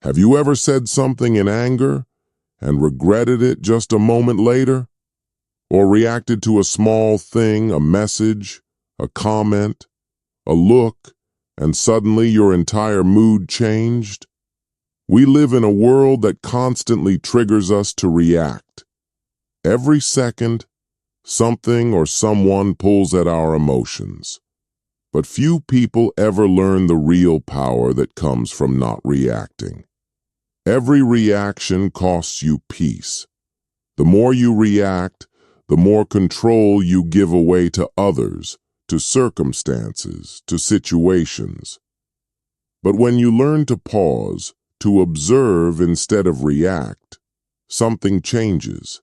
Have you ever said something in anger and regretted it just a moment later? Or reacted to a small thing, a message, a comment, a look, and suddenly your entire mood changed? We live in a world that constantly triggers us to react. Every second, something or someone pulls at our emotions. But few people ever learn the real power that comes from not reacting. Every reaction costs you peace. The more you react, the more control you give away to others, to circumstances, to situations. But when you learn to pause, to observe instead of react, something changes.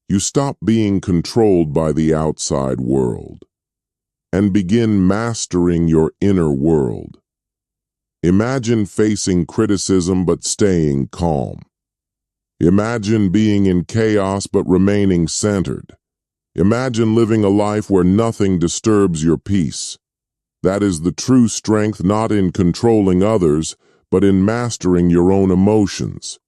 You stop being controlled by the outside world and begin mastering your inner world. Imagine facing criticism but staying calm. Imagine being in chaos but remaining centered. Imagine living a life where nothing disturbs your peace. That is the true strength, not in controlling others, but in mastering your own emotions.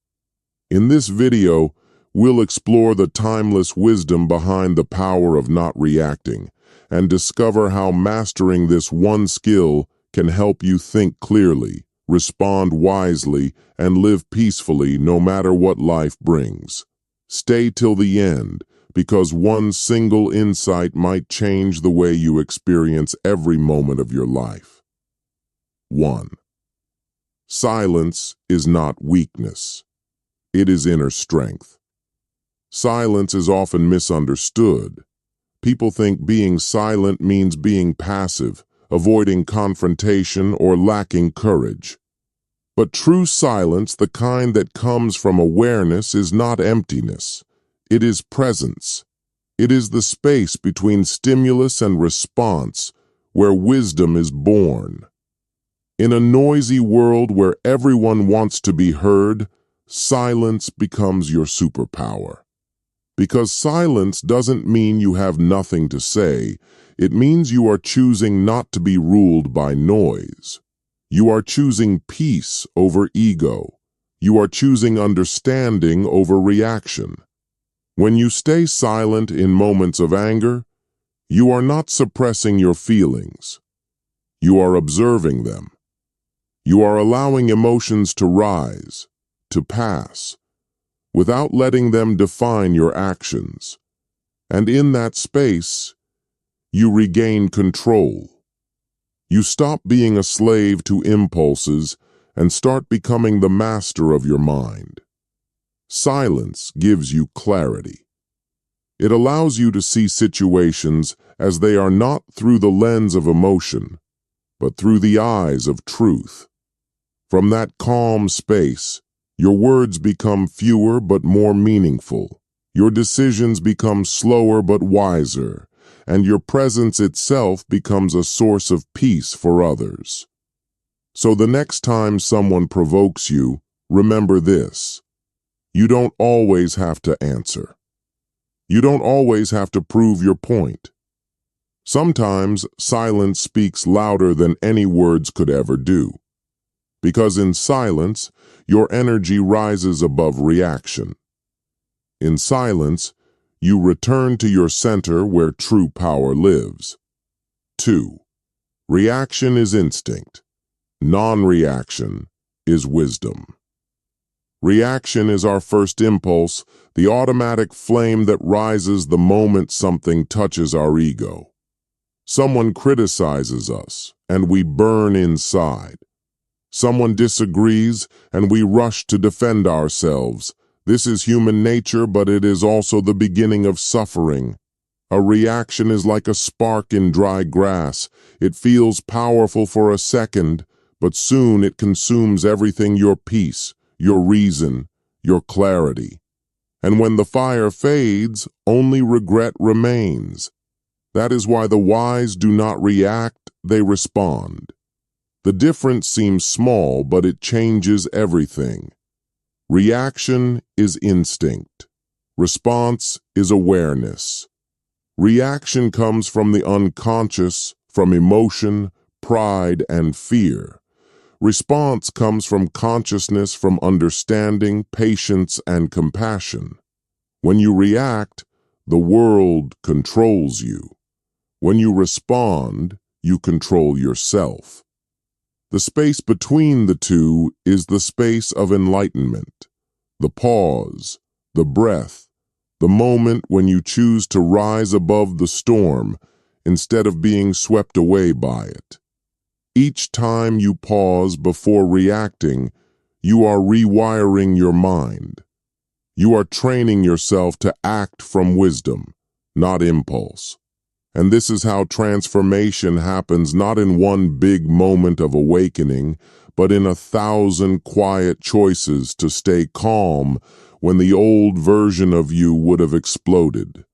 In this video, we'll explore the timeless wisdom behind the power of not reacting and discover how mastering this one skill can help you think clearly, respond wisely, and live peacefully no matter what life brings. Stay till the end, because one single insight might change the way you experience every moment of your life. 1. Silence is not weakness. It is inner strength. Silence is often misunderstood. People think being silent means being passive, avoiding confrontation, or lacking courage. But true silence, the kind that comes from awareness, is not emptiness. It is presence. It is the space between stimulus and response, where wisdom is born. In a noisy world where everyone wants to be heard, silence becomes your superpower. Because silence doesn't mean you have nothing to say. It means you are choosing not to be ruled by noise. You are choosing peace over ego. You are choosing understanding over reaction. When you stay silent in moments of anger, you are not suppressing your feelings. You are observing them. You are allowing emotions to rise, to pass, without letting them define your actions. And in that space, you regain control. You stop being a slave to impulses and start becoming the master of your mind. Silence gives you clarity. It allows you to see situations as they are, not through the lens of emotion, but through the eyes of truth. From that calm space, your words become fewer but more meaningful. Your decisions become slower but wiser, and your presence itself becomes a source of peace for others. So the next time someone provokes you, remember this: you don't always have to answer. You don't always have to prove your point. Sometimes silence speaks louder than any words could ever do. Because in silence, your energy rises above reaction. In silence, you return to your center where true power lives. 2. Reaction is instinct. Non-reaction is wisdom. Reaction is our first impulse, the automatic flame that rises the moment something touches our ego. Someone criticizes us, and we burn inside. Someone disagrees, and we rush to defend ourselves. This is human nature, but it is also the beginning of suffering. A reaction is like a spark in dry grass. It feels powerful for a second, but soon it consumes everything: your peace, your reason, your clarity. And when the fire fades, only regret remains. That is why the wise do not react, they respond. The difference seems small, but it changes everything. Reaction is instinct. Response is awareness. Reaction comes from the unconscious, from emotion, pride, and fear. Response comes from consciousness, from understanding, patience, and compassion. When you react, the world controls you. When you respond, you control yourself. The space between the two is the space of enlightenment, the pause, the breath, the moment when you choose to rise above the storm instead of being swept away by it. Each time you pause before reacting, you are rewiring your mind. You are training yourself to act from wisdom, not impulse. And this is how transformation happens, not in one big moment of awakening, but in 1,000 quiet choices to stay calm when the old version of you would have exploded.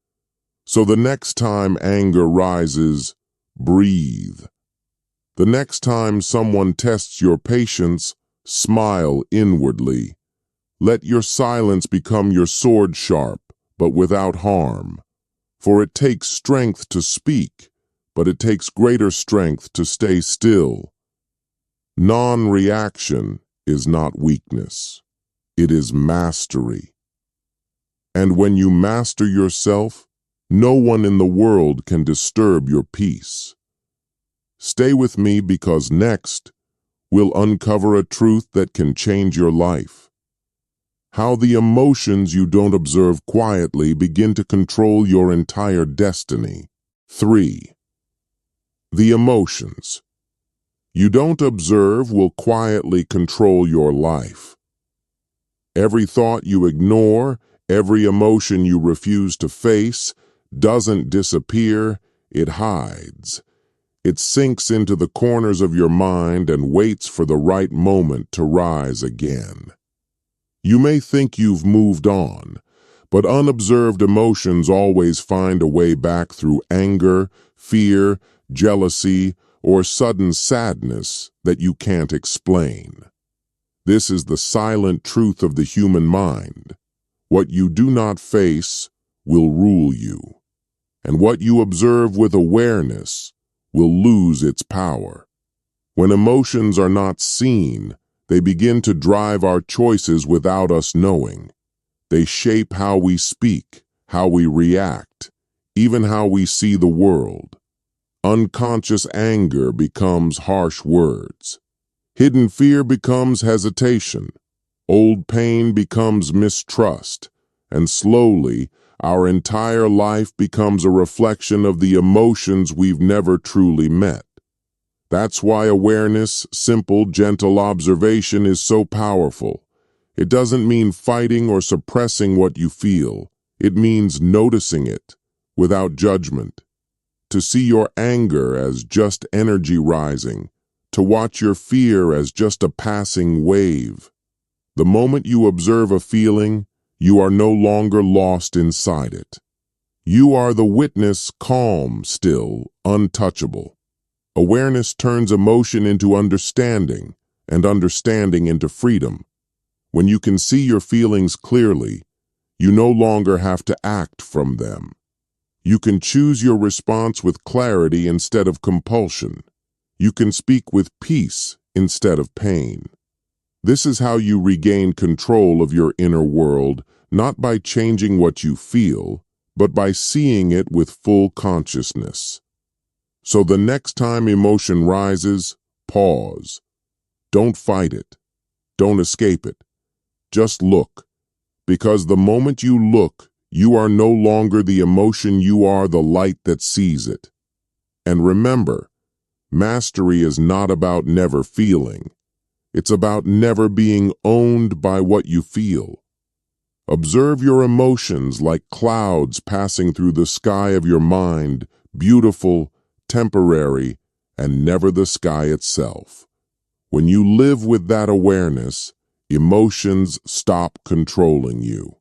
So the next time anger rises, breathe. The next time someone tests your patience, smile inwardly. Let your silence become your sword, sharp, but without harm. For it takes strength to speak, but it takes greater strength to stay still. Non-reaction is not weakness. It is mastery. And when you master yourself, no one in the world can disturb your peace. Stay with me, because next, we'll uncover a truth that can change your life. How the emotions you don't observe quietly begin to control your entire destiny. 3. The emotions you don't observe will quietly control your life. Every thought you ignore, every emotion you refuse to face, doesn't disappear, it hides. It sinks into the corners of your mind and waits for the right moment to rise again. You may think you've moved on, but unobserved emotions always find a way back through anger, fear, jealousy, or sudden sadness that you can't explain. This is the silent truth of the human mind. What you do not face will rule you, and what you observe with awareness will lose its power. When emotions are not seen, they begin to drive our choices without us knowing. They shape how we speak, how we react, even how we see the world. Unconscious anger becomes harsh words. Hidden fear becomes hesitation. Old pain becomes mistrust. And slowly, our entire life becomes a reflection of the emotions we've never truly met. That's why awareness, simple, gentle observation is so powerful. It doesn't mean fighting or suppressing what you feel. It means noticing it without judgment. To see your anger as just energy rising, to watch your fear as just a passing wave. The moment you observe a feeling, you are no longer lost inside it. You are the witness, calm, still, untouchable. Awareness turns emotion into understanding, and understanding into freedom. When you can see your feelings clearly, you no longer have to act from them. You can choose your response with clarity instead of compulsion. You can speak with peace instead of pain. This is how you regain control of your inner world, not by changing what you feel, but by seeing it with full consciousness. So the next time emotion rises, pause. Don't fight it. Don't escape it. Just look. Because the moment you look, you are no longer the emotion, you are the light that sees it. And remember, mastery is not about never feeling. It's about never being owned by what you feel. Observe your emotions like clouds passing through the sky of your mind, beautiful, temporary, and never the sky itself. When you live with that awareness, emotions stop controlling you.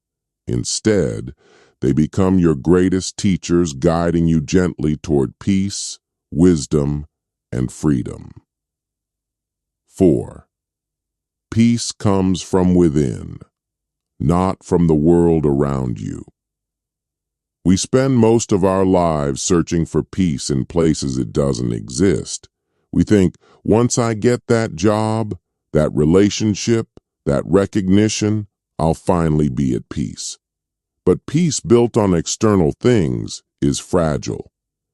Instead, they become your greatest teachers, guiding you gently toward peace, wisdom, and freedom. 4. Peace comes from within, not from the world around you. We spend most of our lives searching for peace in places it doesn't exist. We think, once I get that job, that relationship, that recognition, I'll finally be at peace. But peace built on external things is fragile,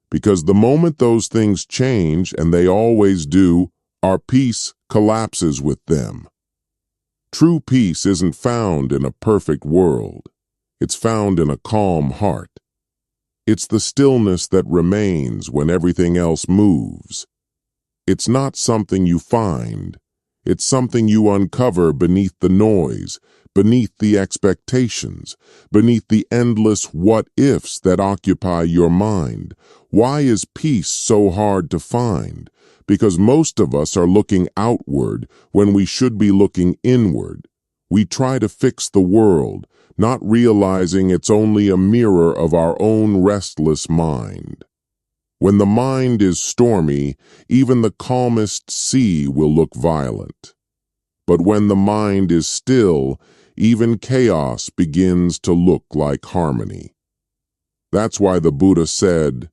because the moment those things change, and they always do, our peace collapses with them. True peace isn't found in a perfect world. It's found in a calm heart. It's the stillness that remains when everything else moves. It's not something you find. It's something you uncover beneath the noise, beneath the expectations, beneath the endless what-ifs that occupy your mind. Why is peace so hard to find? Because most of us are looking outward when we should be looking inward. We try to fix the world, not realizing it's only a mirror of our own restless mind. When the mind is stormy, even the calmest sea will look violent. But when the mind is still, even chaos begins to look like harmony. That's why the Buddha said,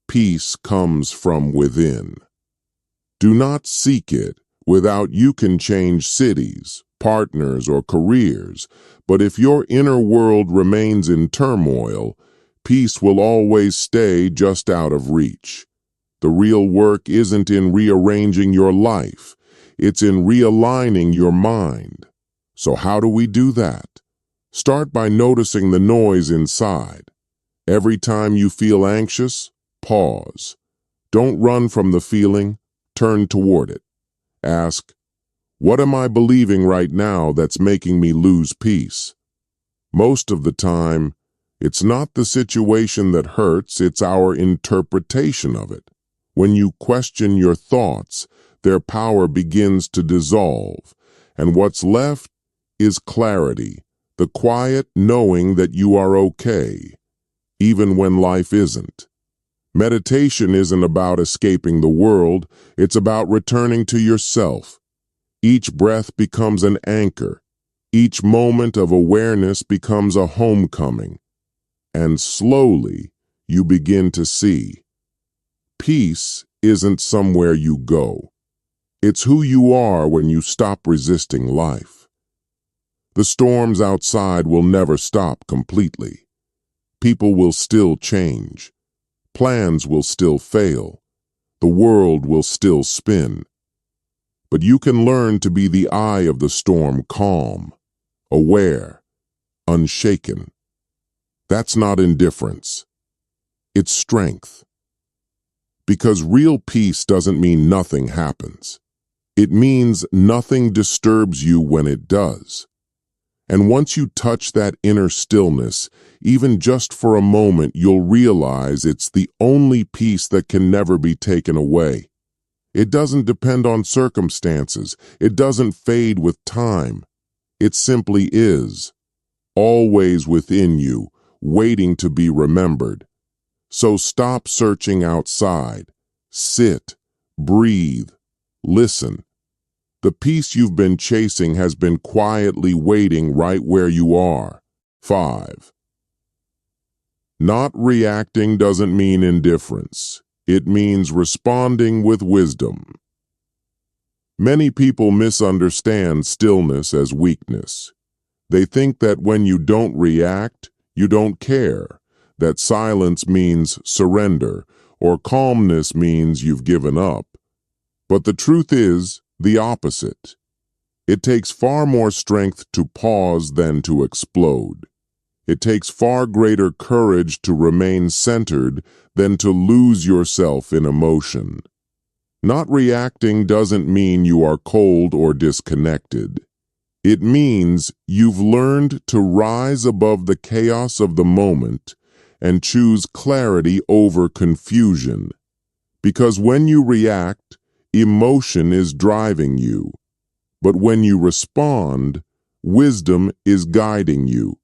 "Peace comes from within." Do not seek it. Without you can change cities, partners, or careers. But if your inner world remains in turmoil, peace will always stay just out of reach. The real work isn't in rearranging your life. It's in realigning your mind. So how do we do that? Start by noticing the noise inside. Every time you feel anxious, pause. Don't run from the feeling, turn toward it. Ask, what am I believing right now that's making me lose peace? Most of the time, it's not the situation that hurts, it's our interpretation of it. When you question your thoughts, their power begins to dissolve, and what's left is clarity, the quiet knowing that you are okay, even when life isn't. Meditation isn't about escaping the world, it's about returning to yourself. Each breath becomes an anchor. Each moment of awareness becomes a homecoming. And slowly, you begin to see. Peace isn't somewhere you go. It's who you are when you stop resisting life. The storms outside will never stop completely. People will still change. Plans will still fail. The world will still spin. But you can learn to be the eye of the storm, calm, aware, unshaken. That's not indifference. It's strength. Because real peace doesn't mean nothing happens. It means nothing disturbs you when it does. And once you touch that inner stillness, even just for a moment, you'll realize it's the only peace that can never be taken away. It doesn't depend on circumstances. It doesn't fade with time. It simply is, always within you, waiting to be remembered. So stop searching outside. Sit, breathe, listen. The peace you've been chasing has been quietly waiting right where you are. 5. Not reacting doesn't mean indifference. It means responding with wisdom. Many people misunderstand stillness as weakness. They think that when you don't react, you don't care, that silence means surrender, or calmness means you've given up. But the truth is the opposite. It takes far more strength to pause than to explode. It takes far greater courage to remain centered than to lose yourself in emotion. Not reacting doesn't mean you are cold or disconnected. It means you've learned to rise above the chaos of the moment and choose clarity over confusion. Because when you react, emotion is driving you. But when you respond, wisdom is guiding you.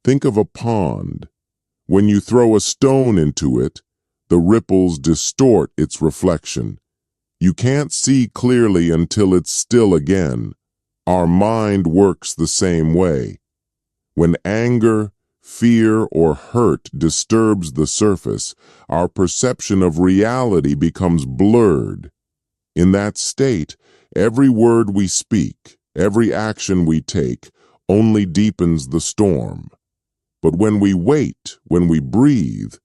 Think of a pond. When you throw a stone into it, the ripples distort its reflection. You can't see clearly until it's still again. Our mind works the same way. When anger, fear, or hurt disturbs the surface, our perception of reality becomes blurred. In that state, Every word we speak, every action we take, only deepens the storm. But when we wait, when we breathe,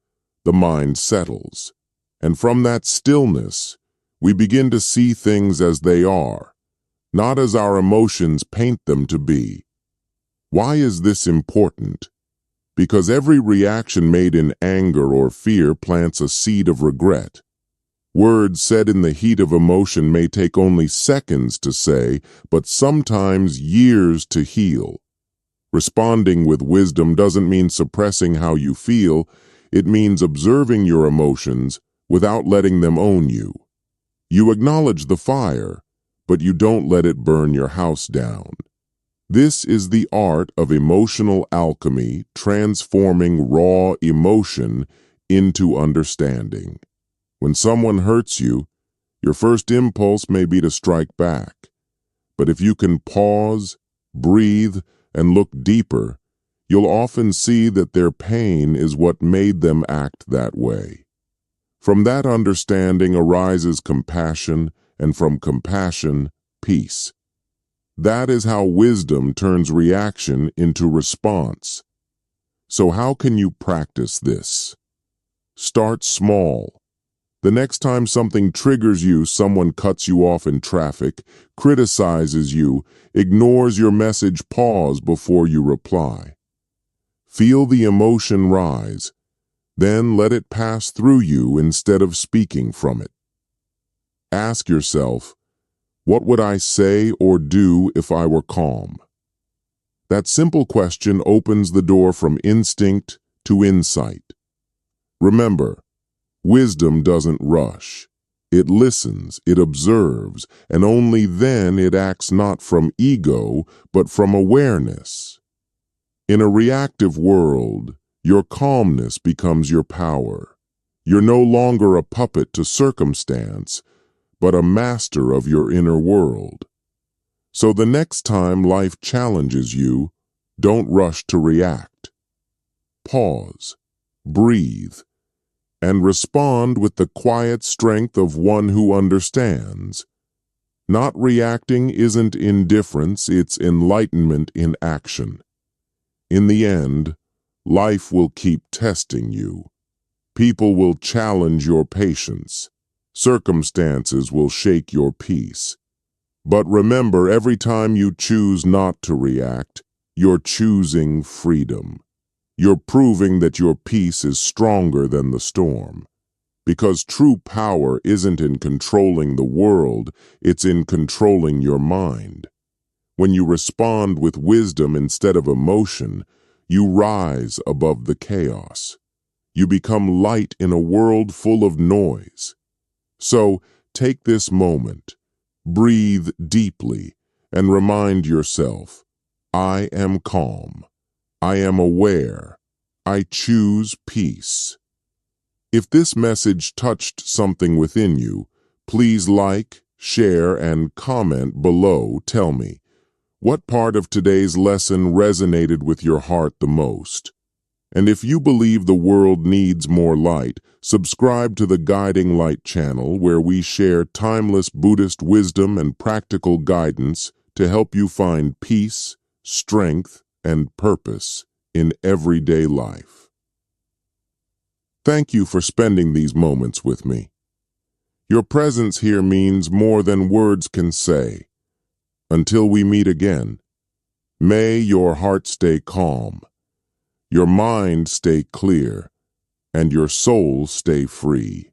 the mind settles. And from that stillness, we begin to see things as they are, not as our emotions paint them to be. Why is this important? Because every reaction made in anger or fear plants a seed of regret. Words said in the heat of emotion may take only seconds to say, but sometimes years to heal. Responding with wisdom doesn't mean suppressing how you feel, it means observing your emotions without letting them own you. You acknowledge the fire, but you don't let it burn your house down. This is the art of emotional alchemy, transforming raw emotion into understanding. When someone hurts you, your first impulse may be to strike back. But if you can pause, breathe, and look deeper, you'll often see that their pain is what made them act that way. From that understanding arises compassion, and from compassion, peace. That is how wisdom turns reaction into response. So how can you practice this? Start small. The next time something triggers you, someone cuts you off in traffic, criticizes you, ignores your message, pause before you reply. Feel the emotion rise, then let it pass through you instead of speaking from it. Ask yourself, what would I say or do if I were calm? That simple question opens the door from instinct to insight. Remember, wisdom doesn't rush. It listens, it observes, and only then it acts not from ego, but from awareness. In a reactive world, your calmness becomes your power. You're no longer a puppet to circumstance, but a master of your inner world. So the next time life challenges you, don't rush to react. Pause, breathe, and respond with the quiet strength of one who understands. Not reacting isn't indifference, it's enlightenment in action. In the end, life will keep testing you. People will challenge your patience. Circumstances will shake your peace. But remember, every time you choose not to react, you're choosing freedom. You're proving that your peace is stronger than the storm. Because true power isn't in controlling the world, it's in controlling your mind. When you respond with wisdom instead of emotion, you rise above the chaos. You become light in a world full of noise. So, take this moment, breathe deeply, and remind yourself, I am calm. I am aware. I choose peace. If this message touched something within you, please like, share, and comment below. Tell me, what part of today's lesson resonated with your heart the most? And if you believe the world needs more light, subscribe to the Guiding Light channel where we share timeless Buddhist wisdom and practical guidance to help you find peace, strength, and purpose in everyday life. Thank you for spending these moments with me. Your presence here means more than words can say. Until we meet again, may your heart stay calm, your mind stay clear, and your soul stay free.